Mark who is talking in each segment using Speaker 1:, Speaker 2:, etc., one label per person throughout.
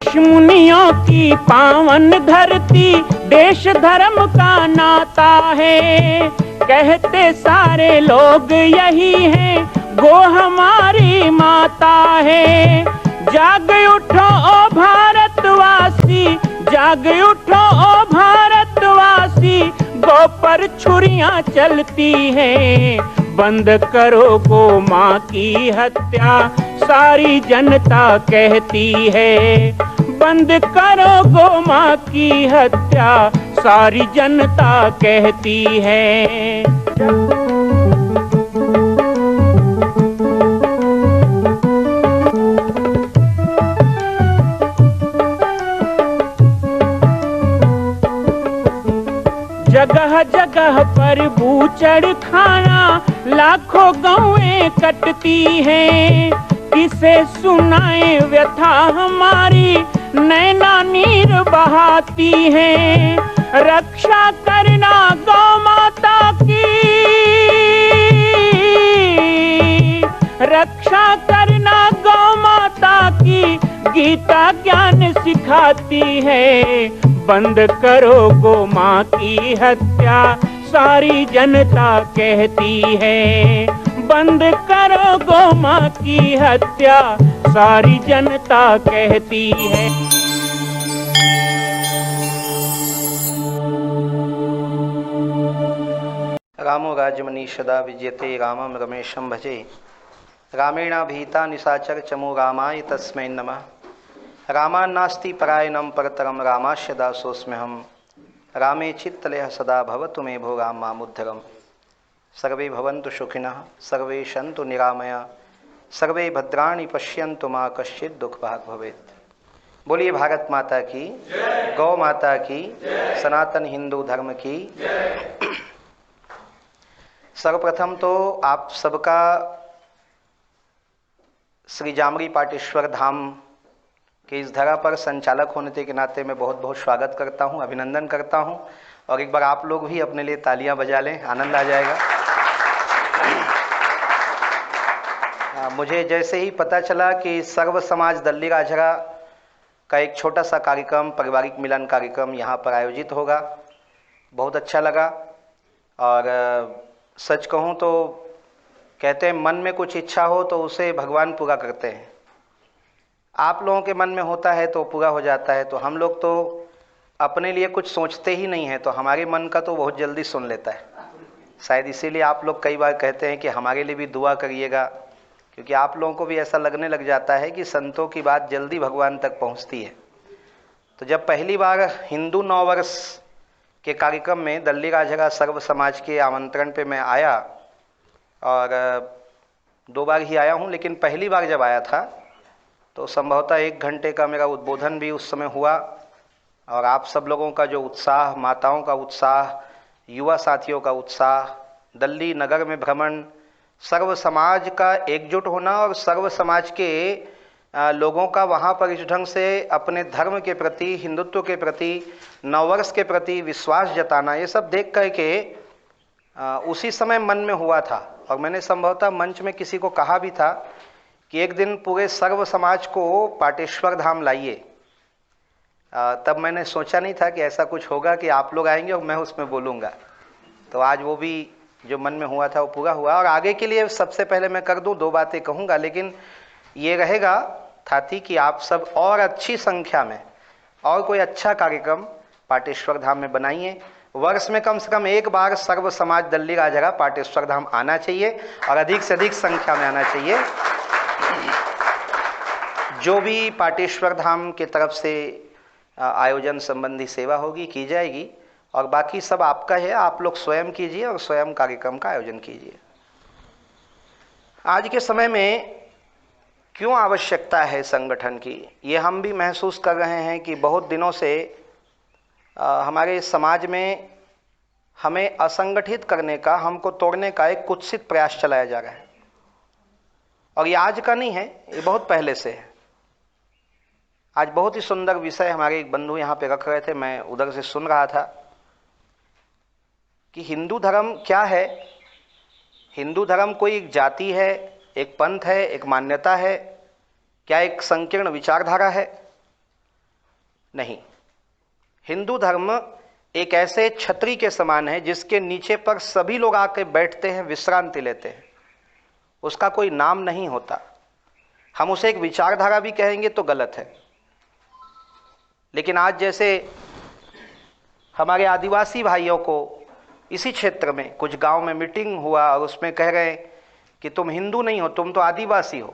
Speaker 1: ऋषि मुनियों की पावन धरती, देश धर्म का नाता है। कहते सारे लोग यही हैं, गो हमारी माता है। जाग उठो ओ भारतवासी, जाग उठो ओ भारतवासी, गो पर छुरियां चलती हैं। बंद करो गो माँ की हत्या, सारी जनता कहती है। बंद करो गो माँ की हत्या, सारी जनता कहती है। जगह जगह पर बूचड़ खाना, लाखों गौएं कटती हैं। किसे सुनाए व्यथा हमारी, नैना नीर बहाती हैं। रक्षा करना गौ माता की, रक्षा करना गौ माता की, गीता ज्ञान सिखाती है। बंद करो गो माँ की हत्या, सारी जनता कहती है। बंद करो गो माँ की हत्या, सारी जनता कहती है।
Speaker 2: रामो राज्यमनी सदा विजयते, रामम रमेशम भजे। रामेणाभीता निशाचर चमो रामाय तस्मै नमः। रामान्नास्ति परायणं परतरं, रामास्य दासोऽस्म्यहम्। रामे चित्तलयः सदा भवतु मे भो, राम मामुद्धरम्। सर्वे भवन्तु सुखिनः, सर्वे सन्तु निरामया, सर्वे भद्राणि पश्यन्तु मा कश्चित् दुःखभाग् भवेत्। बोलिए भारत माता की, गौ माता की, सनातन हिंदू धर्म की। सर्वप्रथम तो आप सबका श्री जामरी पाटेश्वर धाम कि इस धरा पर संचालक होने के नाते मैं बहुत बहुत स्वागत करता हूं, अभिनंदन करता हूं। और एक बार आप लोग भी अपने लिए तालियां बजा लें, आनंद आ जाएगा। मुझे जैसे ही पता चला कि सर्व समाज दल्ली राजहरा का एक छोटा सा कार्यक्रम, पारिवारिक मिलन कार्यक्रम यहाँ पर आयोजित होगा, बहुत अच्छा लगा। और सच कहूँ तो कहते हैं मन में कुछ इच्छा हो तो उसे भगवान पूरा करते हैं। आप लोगों के मन में होता है तो पूरा हो जाता है। तो हम लोग तो अपने लिए कुछ सोचते ही नहीं हैं, तो हमारे मन का तो बहुत जल्दी सुन लेता है। शायद इसीलिए आप लोग कई बार कहते हैं कि हमारे लिए भी दुआ करिएगा, क्योंकि आप लोगों को भी ऐसा लगने लग जाता है कि संतों की बात जल्दी भगवान तक पहुंचती है। तो जब पहली बार हिंदू नववर्ष के कार्यक्रम में दल्ली राजहरा सर्व समाज के आमंत्रण पे मैं आया, और 2 बार ही आया हूँ, लेकिन पहली बार जब आया था तो संभवतः 1 घंटे का मेरा उद्बोधन भी उस समय हुआ। और आप सब लोगों का जो उत्साह, माताओं का उत्साह, युवा साथियों का उत्साह, दल्ली नगर में भ्रमण, सर्व समाज का एकजुट होना और सर्व समाज के लोगों का वहाँ पर इस ढंग से अपने धर्म के प्रति, हिंदुत्व के प्रति, नववर्ष के प्रति विश्वास जताना, ये सब देख कर के उसी समय मन में हुआ था। और मैंने संभवतः मंच में किसी को कहा भी था कि एक दिन पूरे सर्व समाज को पाटेश्वर धाम लाइए। तब मैंने सोचा नहीं था कि ऐसा कुछ होगा कि आप लोग आएंगे और मैं उसमें बोलूँगा। तो आज वो भी जो मन में हुआ था वो पूरा हुआ। और आगे के लिए सबसे पहले मैं कर दूं, 2 बातें कहूँगा, लेकिन ये रहेगा थाती कि आप सब और अच्छी संख्या में और कोई अच्छा कार्यक्रम पाटेश्वर धाम में बनाइए। वर्ष में कम से कम 1 बार सर्व समाज दल्ली राजहरा पाटेश्वर धाम आना चाहिए और अधिक से अधिक संख्या में आना चाहिए। जो भी पाटेश्वर धाम के तरफ से आयोजन संबंधी सेवा होगी की जाएगी, और बाकी सब आपका है, आप लोग स्वयं कीजिए और स्वयं कार्यक्रम का आयोजन कीजिए। आज के समय में क्यों आवश्यकता है संगठन की, ये हम भी महसूस कर रहे हैं कि बहुत दिनों से हमारे समाज में हमें असंगठित करने का, हमको तोड़ने का एक कुत्सित प्रयास चलाया जा रहा है। और ये आज का नहीं है, ये बहुत पहले से है। आज बहुत ही सुंदर विषय हमारे एक बंधु यहाँ पे रख रहे थे, मैं उधर से सुन रहा था कि हिंदू धर्म क्या है। हिंदू धर्म कोई एक जाति है, एक पंथ है, एक मान्यता है, क्या एक संकीर्ण विचारधारा है? नहीं। हिंदू धर्म एक ऐसे छतरी के समान है जिसके नीचे पर सभी लोग आके बैठते हैं, विश्रांति लेते हैं। उसका कोई नाम नहीं होता। हम उसे एक विचारधारा भी कहेंगे तो गलत है। लेकिन आज जैसे हमारे आदिवासी भाइयों को इसी क्षेत्र में कुछ गांव में मीटिंग हुआ और उसमें कह रहे कि तुम हिंदू नहीं हो, तुम तो आदिवासी हो।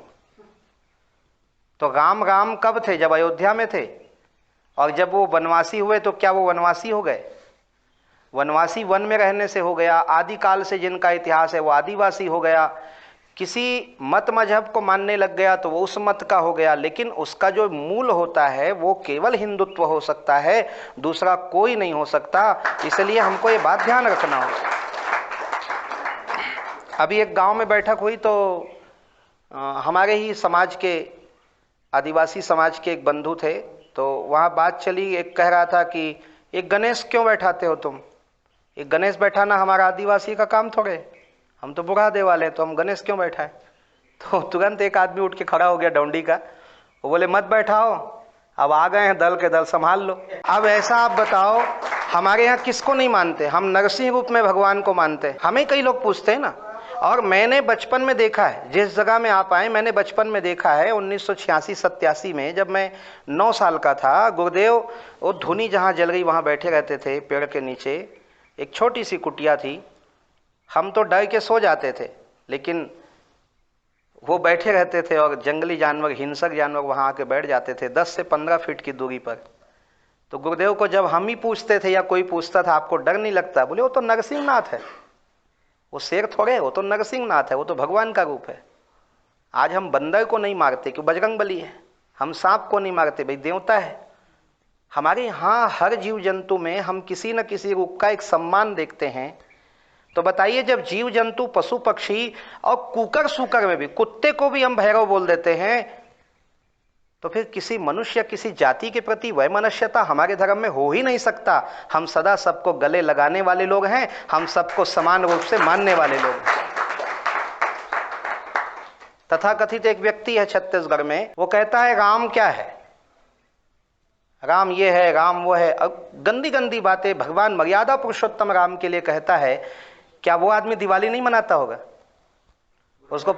Speaker 2: तो राम राम कब थे? जब अयोध्या में थे। और जब वो वनवासी हुए तो क्या वो वनवासी हो गए? वनवासी वन में रहने से हो गया। आदिकाल से जिनका इतिहास है वो आदिवासी हो गया। किसी मत मजहब को मानने लग गया तो वो उस मत का हो गया। लेकिन उसका जो मूल होता है वो केवल हिंदुत्व हो सकता है, दूसरा कोई नहीं हो सकता। इसलिए हमको ये बात ध्यान रखना होगा। अभी एक गांव में बैठक हुई तो हमारे ही समाज के, आदिवासी समाज के एक बंधु थे। तो वहाँ बात चली, एक कह रहा था कि एक गणेश क्यों बैठाते हो तुम? एक गणेश बैठाना हमारा आदिवासी का काम थोड़े, हम तो बुढ़ादे वाले, तो हम गणेश क्यों बैठाएं? तो तुरंत एक आदमी उठ के खड़ा हो गया डौंडी का। वो बोले मत बैठाओ, अब आ गए हैं दल के दल, संभाल लो। अब ऐसा आप बताओ, हमारे यहाँ किसको नहीं मानते? हम नरसिंह रूप में भगवान को मानते हैं। हमें कई लोग पूछते हैं ना। और मैंने बचपन में देखा है, जिस जगह में आप आए, मैंने बचपन में देखा है 1986-87 में जब मैं 9 साल का था, गुरुदेव वो धुनी जहाँ जल गई वहाँ बैठे रहते थे पेड़ के नीचे। एक छोटी सी कुटिया थी, हम तो डर के सो जाते थे, लेकिन वो बैठे रहते थे और जंगली जानवर, हिंसक जानवर वहाँ आके बैठ जाते थे 10 से 15 फीट की दूरी पर। तो गुरुदेव को जब हम ही पूछते थे या कोई पूछता था आपको डर नहीं लगता? बोले वो तो नरसिंहनाथ है, वो शेर थोड़े, वो तो नरसिंहनाथ है, वो तो भगवान का रूप है। आज हम बंदर को नहीं मारते क्यों? बजरंगबली है। हम सांप को नहीं मारते, भाई देवता है। हमारे यहाँ हर जीव जंतु में हम किसी न किसी रूप का एक सम्मान देखते हैं। तो बताइए, जब जीव जंतु, पशु पक्षी और कुकर सुकर में भी, कुत्ते को भी हम भैरव बोल देते हैं, तो फिर किसी मनुष्य, किसी जाति के प्रति वैमनस्यता हमारे धर्म में हो ही नहीं सकता। हम सदा सबको गले लगाने वाले लोग हैं, हम सबको समान रूप से मानने वाले लोग हैं। तथाकथित एक व्यक्ति है छत्तीसगढ़ में, वो कहता है राम क्या है, राम ये है, राम वो है। अब गंदी गंदी बातें भगवान मर्यादा पुरुषोत्तम राम के लिए कहता है। क्या वो आदमी दिवाली नहीं मनाता होगा? उसको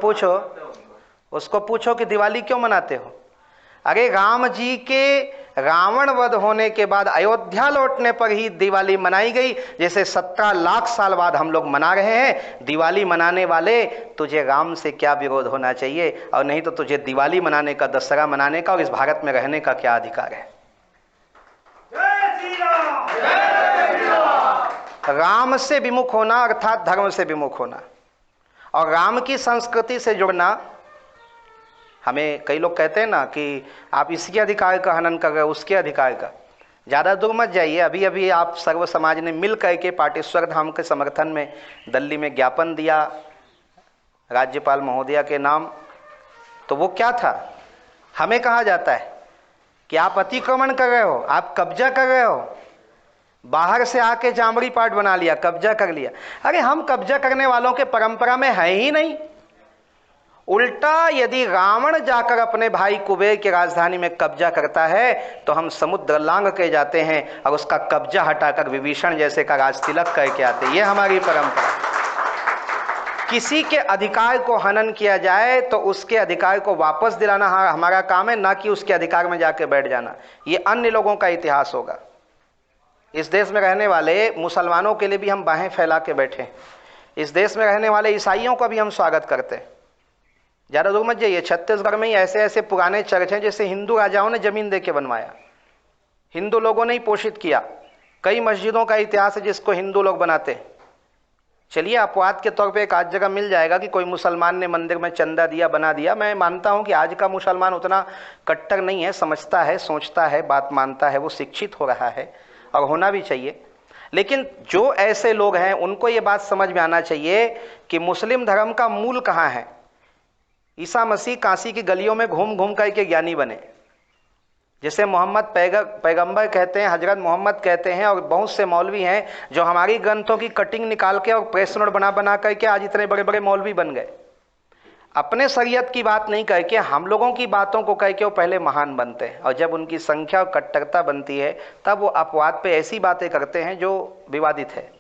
Speaker 2: पूछो कि दिवाली क्यों मनाते हो? अरे राम जी के रावण वध होने के बाद अयोध्या लौटने पर ही दिवाली मनाई गई, जैसे 17 लाख साल बाद हम लोग मना रहे हैं। दिवाली मनाने वाले, तुझे राम से क्या विरोध होना चाहिए? और नहीं तो तुझे दिवाली मनाने का, दशहरा मनाने का और इस भारत में रहने का क्या अधिकार है? राम से विमुख होना अर्थात धर्म से विमुख होना और राम की संस्कृति से जुड़ना। हमें कई लोग कहते हैं ना कि आप इसके अधिकार का हनन कर रहे हो, उसके अधिकार का। ज़्यादा दूर मत जाइए। अभी अभी आप सर्व समाज ने मिल करके पाटेश्वर धाम के समर्थन में दिल्ली में ज्ञापन दिया राज्यपाल महोदया के नाम। तो वो क्या था? हमें कहा जाता है कि आप अतिक्रमण कर रहे हो, आप कब्जा कर रहे हो। बाहर से आके जामड़ी पाट बना लिया, कब्जा कर लिया। अरे हम कब्जा करने वालों के परंपरा में है ही नहीं। उल्टा यदि रावण जाकर अपने भाई कुबेर की राजधानी में कब्जा करता है तो हम समुद्र लांघ के जाते हैं और उसका कब्जा हटाकर विभीषण जैसे का राज तिलक करके आते हैं। ये हमारी परंपरा। किसी के अधिकार को हनन किया जाए तो उसके अधिकार को वापस दिलाना हमारा काम है, ना कि उसके अधिकार में जाके बैठ जाना। ये अन्य लोगों का इतिहास होगा। इस देश में रहने वाले मुसलमानों के लिए भी हम बाहें फैला के बैठे। इस देश में रहने वाले ईसाइयों का भी हम स्वागत करते हैं। ज़्यादा दूर मत जाइए, छत्तीसगढ़ में ही ऐसे ऐसे पुराने चर्च हैं जैसे हिंदू राजाओं ने जमीन दे के बनवाया, हिंदू लोगों ने ही पोषित किया। कई मस्जिदों का इतिहास है जिसको हिंदू लोग बनाते हैं। चलिए अपवाद के तौर पे एक आध जगह मिल जाएगा कि कोई मुसलमान ने मंदिर में चंदा दिया, बना दिया। मैं मानता हूं कि आज का मुसलमान उतना कट्टर नहीं है, समझता है, सोचता है, बात मानता है, वो शिक्षित हो रहा है और होना भी चाहिए। लेकिन जो ऐसे लोग हैं उनको ये बात समझ में आना चाहिए कि मुस्लिम धर्म का मूल कहाँ है। ईसा मसीह काशी की गलियों में घूम घूम करके ज्ञानी बने, जैसे मोहम्मद पैगंबर कहते हैं, हजरत मोहम्मद कहते हैं, और बहुत से मौलवी हैं जो हमारी ग्रंथों की कटिंग निकाल के और प्रेस नोट बना बना करके आज इतने बड़े बड़े मौलवी बन गए। अपने शरीयत की बात नहीं कह के हम लोगों की बातों को कह के वो पहले महान बनते हैं, और जब उनकी संख्या और कट्टरता बनती है तब वो अपवाद पे ऐसी बातें करते हैं जो विवादित है।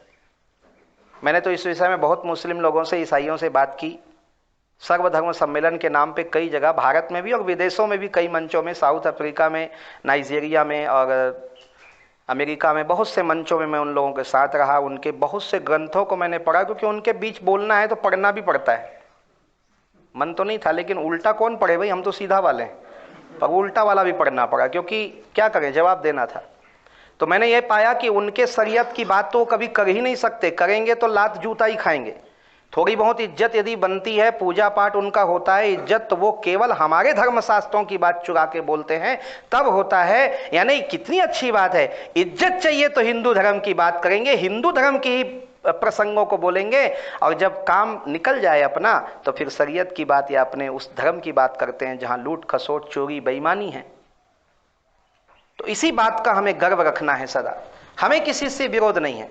Speaker 2: मैंने तो इस विषय में बहुत मुस्लिम लोगों से, ईसाइयों से बात की। सर्वधर्म सम्मेलन के नाम पे कई जगह भारत में भी और विदेशों में भी कई मंचों में, साउथ अफ्रीका में, नाइजीरिया में और अमेरिका में बहुत से मंचों में मैं उन लोगों के साथ रहा। उनके बहुत से ग्रंथों को मैंने पढ़ा, क्योंकि उनके बीच बोलना है तो पढ़ना भी पड़ता है। मन तो नहीं था, लेकिन उल्टा कौन पढ़े भाई, हम तो सीधा वाले हैं, पर उल्टा वाला भी पढ़ना पड़ा, क्योंकि क्या करें, जवाब देना था। तो मैंने ये पाया कि उनके शरीयत की बात तो कभी कर ही नहीं सकते, करेंगे तो लात जूता ही खाएंगे। थोड़ी बहुत इज्जत यदि बनती है, पूजा पाठ उनका होता है, इज्जत तो वो केवल हमारे धर्मशास्त्रों की बात चुरा के बोलते हैं तब होता है। यानी कितनी अच्छी बात है, इज्जत चाहिए तो हिंदू धर्म की बात करेंगे, हिंदू धर्म की ही प्रसंगों को बोलेंगे, और जब काम निकल जाए अपना तो फिर शरीयत की बात या अपने उस धर्म की बात करते हैं जहां लूट खसोट चोरी बेईमानी है। तो इसी बात का हमें गर्व रखना है सदा। हमें किसी से विरोध नहीं है,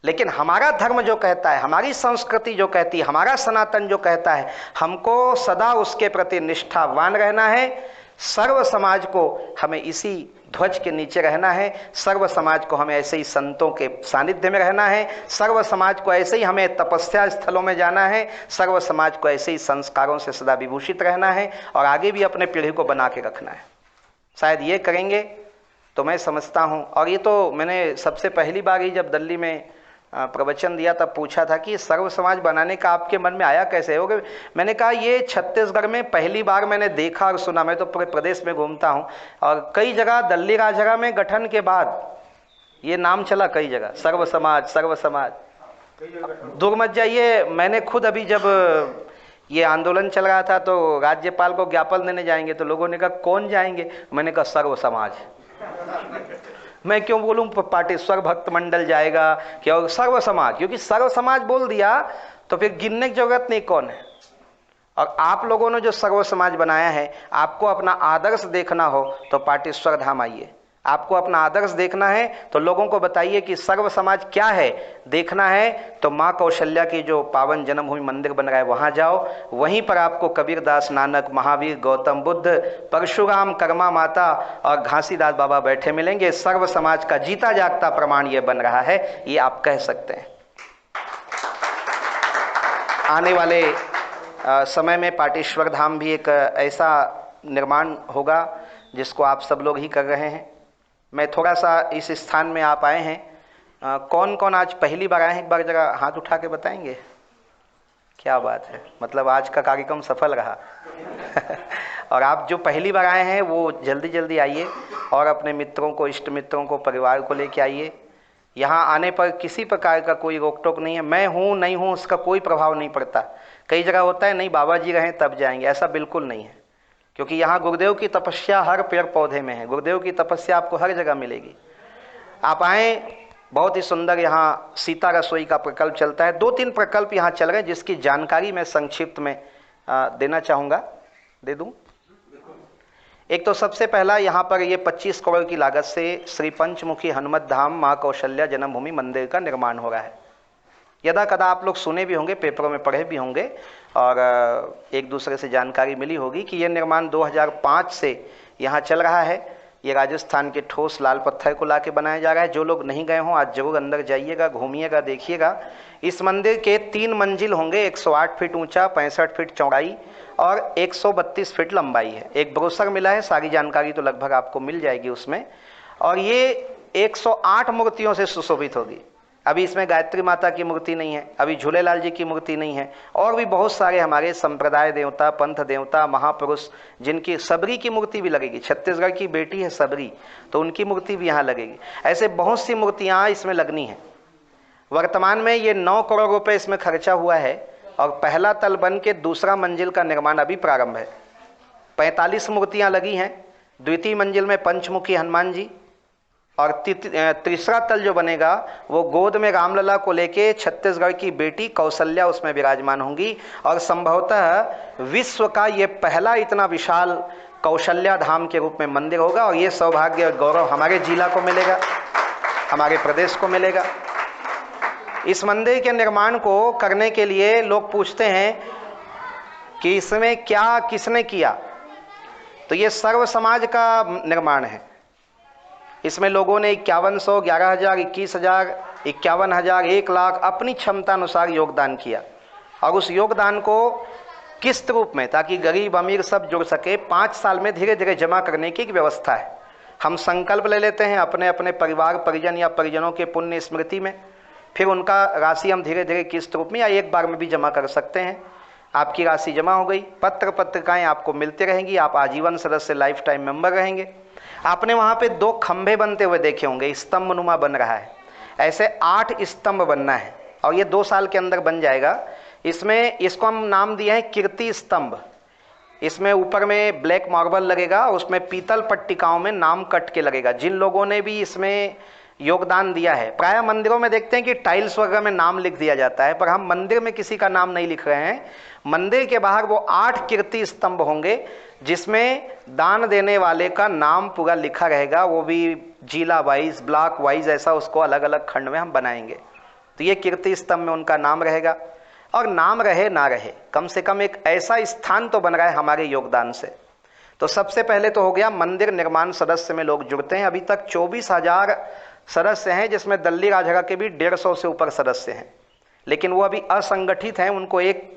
Speaker 2: लेकिन हमारा धर्म जो कहता है, हमारी संस्कृति जो कहती है, हमारा सनातन जो कहता है, हमको सदा उसके प्रति निष्ठावान रहना है। सर्व समाज को हमें इसी ध्वज के नीचे रहना है, सर्व समाज को हमें ऐसे ही संतों के सानिध्य में रहना है, सर्व समाज को ऐसे ही हमें तपस्या स्थलों में जाना है, सर्व समाज को ऐसे ही संस्कारों से सदा विभूषित रहना है, और आगे भी अपने पीढ़ी को बना के रखना है। शायद ये करेंगे तो मैं समझता हूँ। और ये तो मैंने सबसे पहली बार ही जब दिल्ली में प्रवचन दिया तब पूछा था कि सर्व समाज बनाने का आपके मन में आया कैसे हो गए। मैंने कहा ये छत्तीसगढ़ में पहली बार मैंने देखा और सुना। मैं तो पूरे प्रदेश में घूमता हूँ और कई जगह दिल्ली राजगढ़ में गठन के बाद ये नाम चला कई जगह, सर्व समाज सर्व समाज। दूर मत जाइए, मैंने खुद अभी जब ये आंदोलन चल रहा था तो राज्यपाल को ज्ञापन देने जाएंगे तो लोगों ने कहा कौन जाएंगे, मैंने कहा सर्व समाज। मैं क्यों बोलूं पाटेश्वर भक्त मंडल जाएगा क्या, सर्व समाज, क्योंकि सर्व समाज बोल दिया तो फिर गिनने की जरूरत नहीं कौन है। और आप लोगों ने जो सर्व समाज बनाया है, आपको अपना आदर्श देखना हो तो पाटेश्वर धाम आइए। आपको अपना आदर्श देखना है तो लोगों को बताइए कि सर्व समाज क्या है। देखना है तो माँ कौशल्या की जो पावन जन्मभूमि मंदिर बन रहा है वहाँ जाओ, वहीं पर आपको कबीरदास, नानक, महावीर, गौतम बुद्ध, परशुराम, कर्मा माता और घासीदास बाबा बैठे मिलेंगे। सर्व समाज का जीता जागता प्रमाण ये बन रहा है, ये आप कह सकते हैं। आने वाले समय में पाटेश्वर धाम भी एक ऐसा निर्माण होगा जिसको आप सब लोग ही कर रहे हैं। मैं थोड़ा सा इस स्थान में आप आए हैं, कौन कौन आज पहली बार आए हैं, एक बार जरा हाथ उठा के बताएंगे। क्या बात है, मतलब आज का कार्यक्रम सफल रहा। और आप जो पहली बार आए हैं वो जल्दी जल्दी आइए और अपने मित्रों को, इष्ट मित्रों को, परिवार को लेके आइए। यहाँ आने पर किसी प्रकार का कोई रोक टोक नहीं है। मैं हूँ नहीं हूँ उसका कोई प्रभाव नहीं पड़ता। कई जगह होता है नहीं बाबा जी रहें तब जाएंगे, ऐसा बिल्कुल नहीं है, क्योंकि यहाँ गुरुदेव की तपस्या हर पेड़ पौधे में है। गुरुदेव की तपस्या आपको हर जगह मिलेगी। आप आए, बहुत ही सुंदर यहाँ सीता रसोई का प्रकल्प चलता है। 2-3 प्रकल्प यहाँ चल रहे हैं जिसकी जानकारी मैं संक्षिप्त में देना चाहूँगा। दे दूँ? एक तो सबसे पहला यहाँ पर ये 25 करोड़ की लागत से श्री पंचमुखी हनुमत धाम माँ कौशल्या जन्मभूमि मंदिर का निर्माण हो रहा है। यदा कदा आप लोग सुने भी होंगे, पेपरों में पढ़े भी होंगे और एक दूसरे से जानकारी मिली होगी कि यह निर्माण 2005 से यहाँ चल रहा है। ये राजस्थान के ठोस लाल पत्थर को लाके बनाया जा रहा है। जो लोग नहीं गए हों आज जरूर अंदर जाइएगा, घूमिएगा, देखिएगा। इस मंदिर के 3 मंजिल होंगे, 108 फीट ऊंचा, 65 फीट चौड़ाई और 132 फीट लंबाई है। एक ब्रोशर मिला है, सारी जानकारी तो लगभग आपको मिल जाएगी उसमें। और ये 108 मूर्तियों से सुशोभित होगी। अभी इसमें गायत्री माता की मूर्ति नहीं है, अभी झूलेलाल जी की मूर्ति नहीं है, और भी बहुत सारे हमारे संप्रदाय देवता, पंथ देवता, महापुरुष जिनकी, सबरी की मूर्ति भी लगेगी। छत्तीसगढ़ की बेटी है सबरी, तो उनकी मूर्ति भी यहाँ लगेगी। ऐसे बहुत सी मूर्तियाँ इसमें लगनी है। वर्तमान में ये 9 करोड़ रुपए इसमें खर्चा हुआ है और पहला तल बन के दूसरा मंजिल का निर्माण अभी प्रारंभ है। 45 मूर्तियाँ लगी हैं। द्वितीय मंजिल में पंचमुखी हनुमान जी और तीसरा तल जो बनेगा वो गोद में रामलला को लेके छत्तीसगढ़ की बेटी कौशल्या उसमें विराजमान होंगी। और संभवतः विश्व का ये पहला इतना विशाल कौशल्या धाम के रूप में मंदिर होगा। और ये सौभाग्य और गौरव हमारे जिला को मिलेगा, हमारे प्रदेश को मिलेगा। इस मंदिर के निर्माण को करने के लिए लोग पूछते हैं कि इसमें क्या किसने किया, तो ये सर्व समाज का निर्माण है। इसमें लोगों ने 5100, 11,000, 21,000, 51,000, 1,00,000 अपनी क्षमता अनुसार योगदान किया। और उस योगदान को किस्त रूप में, ताकि गरीब अमीर सब जुड़ सके, 5 साल में धीरे धीरे जमा करने की एक व्यवस्था है। हम संकल्प ले लेते हैं अपने अपने परिवार परिजन या परिजनों के पुण्य स्मृति में, फिर उनका राशि हम धीरे धीरे किस्त रूप में या एक बार में भी जमा कर सकते हैं। आपकी राशि जमा हो गई, पत्र पत्रिकाएं आपको मिलती रहेंगी, आप आजीवन सदस्य लाइफ टाइम मेंबर रहेंगे। आपने वहाँ पे 2 खंभे बनते हुए देखे होंगे, स्तंभ नुमा बन रहा है, ऐसे 8 स्तंभ बनना है और ये 2 साल के अंदर बन जाएगा। इसमें इसको हम नाम दिए हैं कीर्ति स्तंभ। इसमें ऊपर में ब्लैक मार्बल लगेगा और उसमें पीतल पट्टिकाओं में नाम कट के लगेगा जिन लोगों ने भी इसमें योगदान दिया है। प्रायः मंदिरों में देखते हैं कि टाइल्स वगैरह में नाम लिख दिया जाता है, पर हम मंदिर में किसी का नाम नहीं लिख रहे हैं। मंदिर के बाहर वो 8 कीर्ति स्तंभ होंगे जिसमें दान देने वाले का नाम पूरा लिखा रहेगा, वो भी जिला वाइज, ब्लॉक वाइज, ऐसा उसको अलग अलग खंड में हम बनाएंगे। तो ये कीर्ति स्तंभ में उनका नाम रहेगा। और नाम रहे ना रहे, कम से कम एक ऐसा स्थान तो बन रहा है हमारे योगदान से। तो सबसे पहले तो हो गया मंदिर निर्माण सदस्य में लोग जुड़ते हैं। अभी तक 24,000 सदस्य हैं, जिसमें दल्ली राजहरा के भी 150 से ऊपर सदस्य हैं, लेकिन वो अभी असंगठित हैं। उनको एक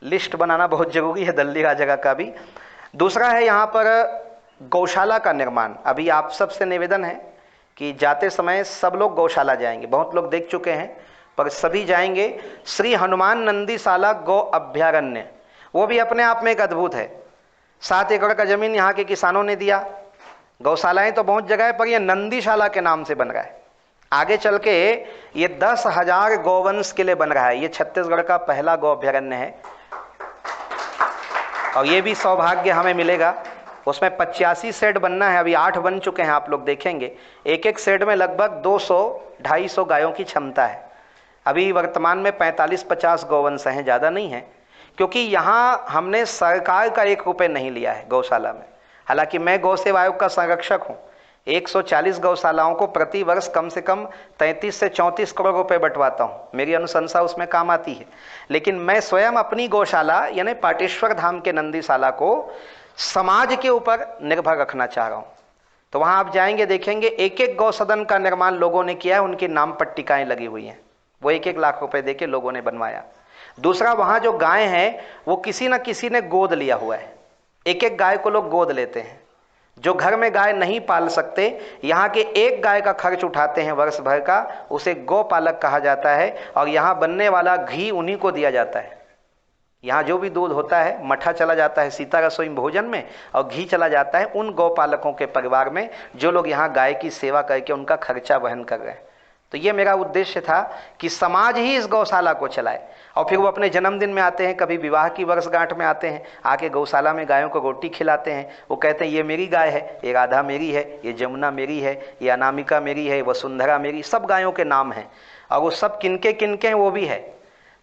Speaker 2: लिस्ट बनाना बहुत जरूरी है दल्ली राजहरा का भी। दूसरा है यहाँ पर गौशाला का निर्माण। अभी आप सबसे निवेदन है कि जाते समय सब लोग गौशाला जाएंगे, बहुत लोग देख चुके हैं पर सभी जाएंगे। श्री हनुमान नंदीशाला गौ अभ्यारण्य, वो भी अपने आप में एक अद्भुत है। 7 एकड़ का जमीन यहाँ के किसानों ने दिया। गौशालाएं तो बहुत जगह है, पर यह नंदीशाला के नाम से बन रहा है। आगे चल के ये 10,000 गौवंश के लिए बन रहा है। ये छत्तीसगढ़ का पहला गौ अभ्यारण्य है और ये भी सौभाग्य हमें मिलेगा। उसमें 85 शेड बनना है, अभी 8 बन चुके हैं, आप लोग देखेंगे। एक एक शेड में लगभग 200-250 गायों की क्षमता है। अभी वर्तमान में 45-50 गौवंश हैं, ज़्यादा नहीं है, क्योंकि यहाँ हमने सरकार का 1 रुपये नहीं लिया है गौशाला में। हालांकि मैं गौ सेवा आयोग का संरक्षक हूँ। 140 गौशालाओं को प्रति वर्ष कम से कम 33 से 34 करोड़ रुपए बंटवाता हूँ, मेरी अनुशंसा उसमें काम आती है। लेकिन मैं स्वयं अपनी गौशाला यानी पाटेश्वर धाम के नंदीशाला को समाज के ऊपर निर्भर रखना चाह रहा हूँ। तो वहाँ आप जाएंगे, देखेंगे एक एक गौ सदन का निर्माण लोगों ने किया है, उनकी नाम पट्टिकाएँ लगी हुई हैं, वो 1-1 लाख रुपए दे के लोगों ने बनवाया। दूसरा, वहाँ जो गाय हैं वो किसी न किसी ने गोद लिया हुआ है। एक एक गाय को लोग गोद लेते हैं। जो घर में गाय नहीं पाल सकते, यहाँ के एक गाय का खर्च उठाते हैं वर्ष भर का, उसे गौपालक कहा जाता है। और यहाँ बनने वाला घी उन्हीं को दिया जाता है। यहाँ जो भी दूध होता है मठा चला जाता है सीता रसोई भोजन में, और घी चला जाता है उन गौपालकों के परिवार में जो लोग यहाँ गाय की सेवा करके उनका खर्चा वहन कर रहे हैं। तो ये मेरा उद्देश्य था कि समाज ही इस गौशाला को चलाए। और फिर वो अपने जन्मदिन में आते हैं, कभी विवाह की वर्षगांठ में आते हैं, आके गौशाला में गायों को रोटी खिलाते हैं। वो कहते हैं ये मेरी गाय है, ये राधा मेरी है, ये जमुना मेरी है, ये अनामिका मेरी है, वसुंधरा मेरी, सब गायों के नाम हैं और वो सब किनके किनके हैं वो भी है।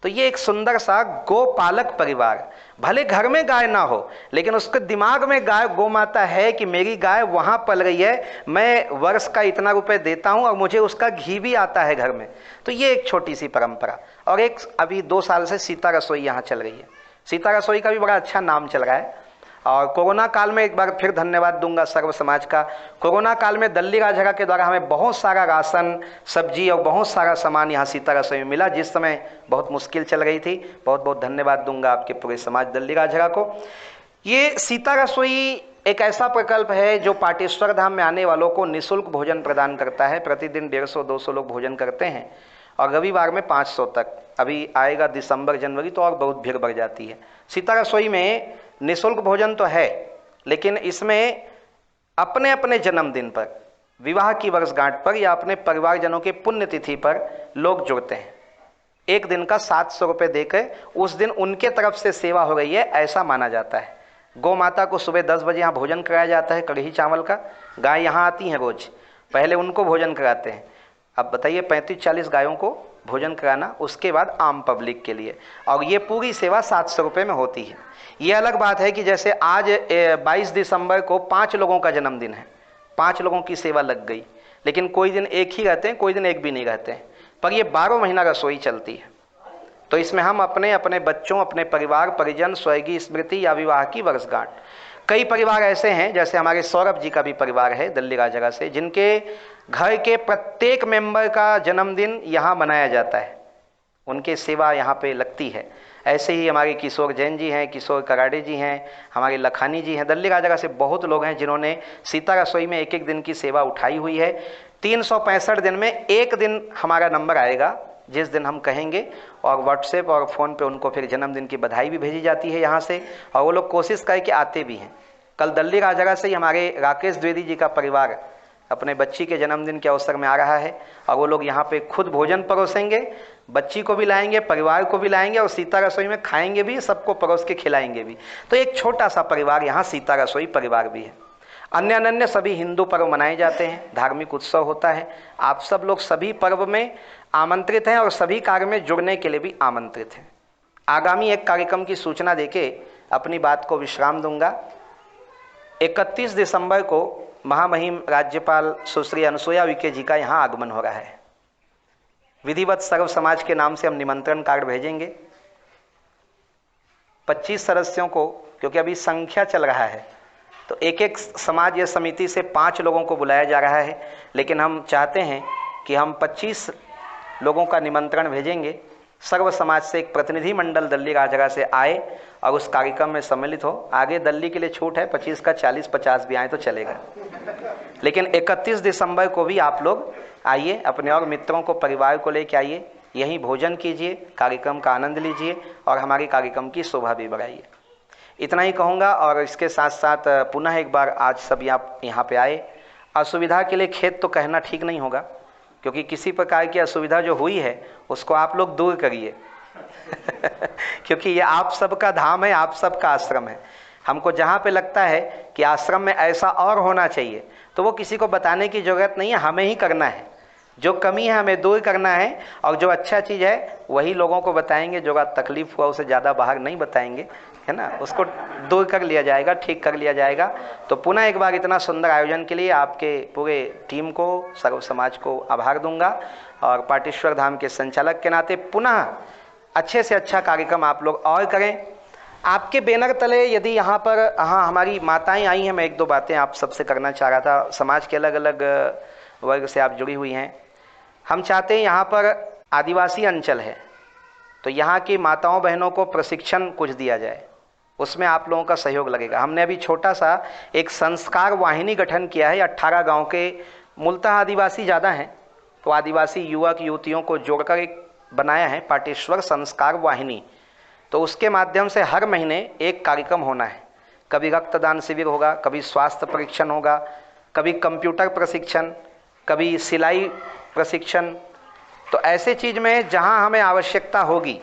Speaker 2: तो ये एक सुंदर सा गोपालक परिवार, भले घर में गाय ना हो लेकिन उसके दिमाग में गाय गौ माता है कि मेरी गाय वहाँ पल रही है, मैं वर्ष का इतना रुपए देता हूँ और मुझे उसका घी भी आता है घर में। तो ये एक छोटी सी परंपरा। और एक अभी 2 साल से सीता रसोई यहाँ चल रही है। सीता रसोई का भी बड़ा अच्छा नाम चल रहा है। और कोरोना काल में एक बार फिर धन्यवाद दूंगा सर्व समाज का। कोरोना काल में दल्ली राजहरा के द्वारा हमें बहुत सारा राशन, सब्जी और बहुत सारा सामान यहाँ सीता रसोई में मिला, जिस समय बहुत मुश्किल चल रही थी। बहुत बहुत धन्यवाद दूंगा आपके पूरे समाज दल्ली राजहरा को। ये सीता रसोई एक ऐसा प्रकल्प है जो पाटेश्वर धाम में आने वालों को निःशुल्क भोजन प्रदान करता है। प्रतिदिन 150-200 लोग भोजन करते हैं और रविवार में 500 तक। अभी आएगा दिसंबर जनवरी तो और बहुत भीड़ बढ़ जाती है। सीता रसोई में निःशुल्क भोजन तो है, लेकिन इसमें अपने अपने जन्मदिन पर, विवाह की वर्षगांठ पर या अपने परिवारजनों के पुण्यतिथि पर लोग जुड़ते हैं। एक दिन का 700 रुपये देकर उस दिन उनके तरफ से सेवा हो रही है, ऐसा माना जाता है। गौ माता को सुबह 10 बजे यहाँ भोजन कराया जाता है, कढ़ी चावल का। गाय यहाँ आती हैं रोज, पहले उनको भोजन कराते हैं। अब बताइए 35-40 गायों को भोजन कराना, उसके बाद आम पब्लिक के लिए। और ये पूरी सेवा 700 रुपये में होती है। ये अलग बात है कि जैसे आज 22 दिसंबर को 5 लोगों का जन्मदिन है, 5 लोगों की सेवा लग गई, लेकिन कोई दिन एक ही रहते हैं, कोई दिन एक भी नहीं रहते हैं, पर ये 12 महीना रसोई चलती है। तो इसमें हम अपने अपने बच्चों, अपने परिवार परिजन, स्वर्गीय स्मृति या विवाह की वर्षगांठ, कई परिवार ऐसे हैं, जैसे हमारे सौरभ जी का भी परिवार है दिल्ली राजगढ़ से, जिनके घर के प्रत्येक मेंबर का जन्मदिन यहाँ मनाया जाता है, उनकी सेवा यहाँ पे लगती है। ऐसे ही हमारे किशोर जैन जी हैं, किशोर कराड़े जी हैं, हमारे लखानी जी हैं, दिल्ली राजगढ़ से बहुत लोग हैं जिन्होंने सीता रसोई में एक एक दिन की सेवा उठाई हुई है। 365 दिन में एक दिन हमारा नंबर आएगा जिस दिन हम कहेंगे, और व्हाट्सएप और फ़ोन पे उनको फिर जन्मदिन की बधाई भी भेजी जाती है यहाँ से, और वो लोग कोशिश करके आते भी हैं। कल दिल्ली राजगढ़ से ही हमारे राकेश द्विवेदी जी का परिवार अपने बच्ची के जन्मदिन के अवसर में आ रहा है, और वो लोग यहाँ पे खुद भोजन परोसेंगे, बच्ची को भी लाएंगे, परिवार को भी लाएंगे, और सीता रसोई में खाएंगे भी, सबको परोस के खिलाएंगे भी। तो एक छोटा सा परिवार यहाँ सीता रसोई परिवार भी है। अन्य अन्य सभी हिंदू पर्व मनाए जाते हैं, धार्मिक उत्सव होता है। आप सब लोग सभी पर्व में आमंत्रित हैं और सभी कार्य में जुड़ने के लिए भी आमंत्रित हैं। आगामी एक कार्यक्रम की सूचना देके अपनी बात को विश्राम दूंगा। 31 दिसंबर को महामहिम राज्यपाल सुश्री अनुसुईया उइके जी का यहाँ आगमन हो रहा है। विधिवत सर्व समाज के नाम से हम निमंत्रण कार्ड भेजेंगे 25 सदस्यों को, क्योंकि अभी संख्या चल रहा है तो एक एक समाज या समिति से 5 लोगों को बुलाया जा रहा है, लेकिन हम चाहते हैं कि हम 25 लोगों का निमंत्रण भेजेंगे। सर्व समाज से एक प्रतिनिधि मंडल दिल्ली राजगढ़ से आए और उस कार्यक्रम में सम्मिलित हो। आगे दिल्ली के लिए छूट है, 25 का 40-50 भी आए तो चलेगा, लेकिन 31 दिसंबर को भी आप लोग आइए, अपने और मित्रों को, परिवार को लेके आइए, यहीं भोजन कीजिए, कार्यक्रम का आनंद लीजिए और हमारी कार्यक्रम की शोभा भी बढ़ाइए। इतना ही कहूँगा। और इसके साथ साथ पुनः एक बार आज सब यहाँ पे आए, असुविधा के लिए खेद तो कहना ठीक नहीं होगा, क्योंकि किसी प्रकार की असुविधा जो हुई है उसको आप लोग दूर करिए क्योंकि ये आप सबका धाम है, आप सबका आश्रम है। हमको जहाँ पे लगता है कि आश्रम में ऐसा और होना चाहिए तो वो किसी को बताने की ज़रूरत नहीं है, हमें ही करना है। जो कमी है हमें दूर करना है, और जो अच्छा चीज़ है वही लोगों को बताएंगे। जो तकलीफ हुआ उसे ज़्यादा बाहर नहीं बताएंगे, है ना, उसको दूर कर लिया जाएगा, ठीक कर लिया जाएगा। तो पुनः एक बार इतना सुंदर आयोजन के लिए आपके पूरे टीम को, सर्व समाज को आभार दूंगा, और पाटेश्वर धाम के संचालक के नाते पुनः अच्छे से अच्छा कार्यक्रम आप लोग और करें। आपके बैनर तले यदि यहाँ पर हमारी माताएं आई हैं, मैं एक दो बातें आप सबसे करना चाह रहा था। समाज के अलग अलग वर्ग से आप जुड़ी हुई हैं। हम चाहते हैं, यहाँ पर आदिवासी अंचल है तो यहाँ की माताओं बहनों को प्रशिक्षण कुछ दिया जाए, उसमें आप लोगों का सहयोग लगेगा। हमने अभी छोटा सा एक संस्कार वाहिनी गठन किया है। 18 गांव के मूलतः आदिवासी ज़्यादा हैं, तो आदिवासी युवक युवतियों को जोड़कर एक बनाया है पाटेश्वर संस्कार वाहिनी। तो उसके माध्यम से हर महीने एक कार्यक्रम होना है। कभी रक्तदान शिविर होगा, कभी स्वास्थ्य परीक्षण होगा, कभी कंप्यूटर प्रशिक्षण, कभी सिलाई प्रशिक्षण। तो ऐसे चीज़ में जहाँ हमें आवश्यकता होगी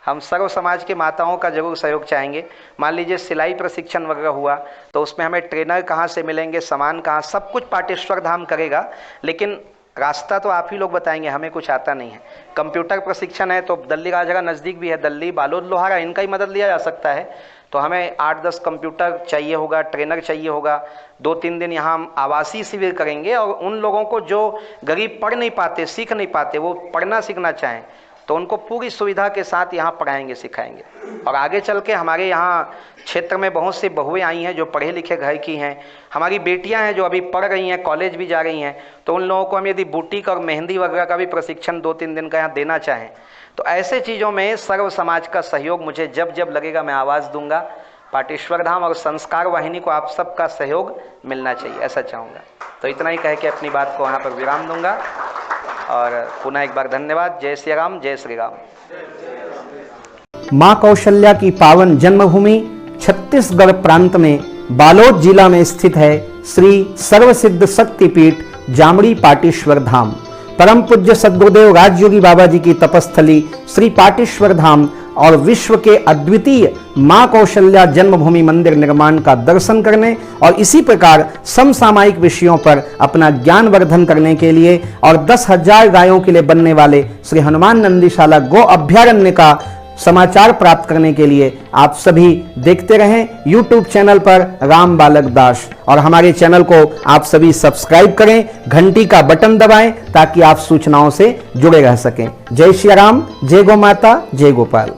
Speaker 2: हम सर्व समाज के माताओं का जरूर सहयोग चाहेंगे। मान लीजिए सिलाई प्रशिक्षण वगैरह हुआ तो उसमें हमें ट्रेनर कहाँ से मिलेंगे, सामान कहाँ, सब कुछ पाटेश्वर धाम करेगा, लेकिन रास्ता तो आप ही लोग बताएंगे, हमें कुछ आता नहीं है। कंप्यूटर प्रशिक्षण है तो दिल्ली राजगढ़ नज़दीक भी है, दिल्ली, बालोद, लोहारा, इनका ही मदद लिया जा सकता है। तो हमें 8-10 कंप्यूटर चाहिए होगा, ट्रेनर चाहिए होगा। 2-3 दिन यहाँ हम आवासीय शिविर करेंगे, और उन लोगों को जो गरीब पढ़ नहीं पाते, सीख नहीं पाते, वो पढ़ना सीखना चाहें तो उनको पूरी सुविधा के साथ यहाँ पढ़ाएंगे, सिखाएंगे। और आगे चल के हमारे यहाँ क्षेत्र में बहुत सी बहुएं आई हैं जो पढ़े लिखे घर की हैं, हमारी बेटियां हैं जो अभी पढ़ रही हैं, कॉलेज भी जा रही हैं, तो उन लोगों को हम यदि बुटीक और मेहंदी वगैरह का भी प्रशिक्षण 2-3 दिन का यहाँ देना चाहें तो ऐसे चीज़ों में सर्व समाज का सहयोग मुझे जब जब लगेगा मैं आवाज़ दूंगा। पाटेश्वर धाम और संस्कार वाहिनी को आप सबका सहयोग मिलना चाहिए, ऐसा चाहूँगा। तो इतना ही कह के अपनी बात को वहाँ पर विराम दूंगा, और पुनः एक बार धन्यवाद। जय श्री राम, जय श्री राम।
Speaker 3: मां कौशल्या की पावन जन्मभूमि छत्तीसगढ़ प्रांत में बालोद जिला में स्थित है श्री सर्वसिद्ध शक्तिपीठ जामड़ी पाटेश्वर धाम। परम पूज्य सद्गुरुदेव राजयोगी बाबा जी की तपस्थली श्री पाटेश्वर धाम और विश्व के अद्वितीय मां कौशल्या जन्मभूमि मंदिर निर्माण का दर्शन करने और इसी प्रकार समसामयिक विषयों पर अपना ज्ञान वर्धन करने के लिए और 10,000 गायों के लिए बनने वाले श्री हनुमान नंदीशाला गो अभ्यारण्य का समाचार प्राप्त करने के लिए आप सभी देखते रहें YouTube चैनल पर राम बालक दास, और हमारे चैनल को आप सभी सब्सक्राइब करें, घंटी का बटन दबाएं ताकि आप सूचनाओं से जुड़े रह सकें। जय श्री राम, जय गौ माता, जय गोपाल।